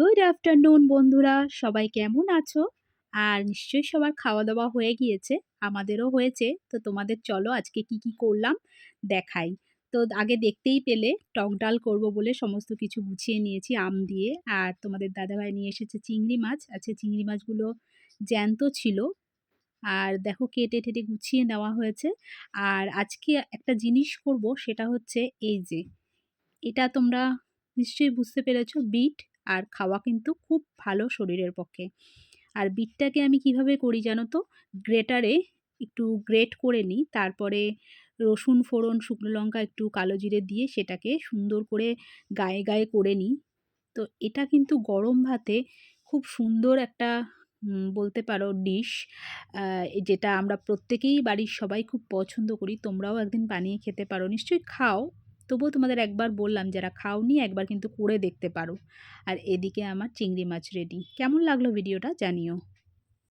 Good afternoon বন্ধুরা, সবাই কেমন আছো? আর নিশ্চয়ই সবার খাওয়া দাওয়া হয়ে গিয়েছে, আমাদেরও হয়েছে। তো তোমাদের চলো আজকে কি কি করলাম দেখাই। তো আগে দেখতেই পেলে টক ডাল করব বলে সমস্ত কিছু গুছিয়ে নিয়েছি আম দিয়ে। আর তোমাদের দাদাভাই নিয়ে এসেছে চিংড়ি মাছ। আচ্ছা, চিংড়ি মাছগুলো জ্যান্ত ছিল। আর দেখো কেটে টেটে গুছিয়ে নেওয়া হয়েছে। আর আজকে একটা জিনিস করব, সেটা হচ্ছে এই যে এটা তোমরা নিশ্চয়ই বুঝতে পেরেছো, বিট। আর খাওয়া কিন্তু খুব ভালো শরীরের পক্ষে। আর বিটটাকে আমি কিভাবে করি জানো তো? গ্রেটারে একটু গ্রেট করে নিই, তারপরে রসুন ফোড়ন শুকনো লঙ্কা একটু কালো জিরে দিয়ে সেটাকে সুন্দর করে গায়ে গায়ে করে নিই। তো এটা কিন্তু গরম ভাতে খুব সুন্দর একটা বলতে পারো ডিশ, যেটা আমরা প্রত্যেকেই বাড়ির সবাই খুব পছন্দ করি। তোমরাও একদিন বানিয়ে খেতে পারো, নিশ্চয়ই খাও। তবুও তোমাদের একবার বললাম, যারা খাওনি একবার কিন্তু করে দেখতে পারো। আর এদিকে আমার চিংড়ি মাছ রেডি। কেমন লাগলো ভিডিওটা জানিও।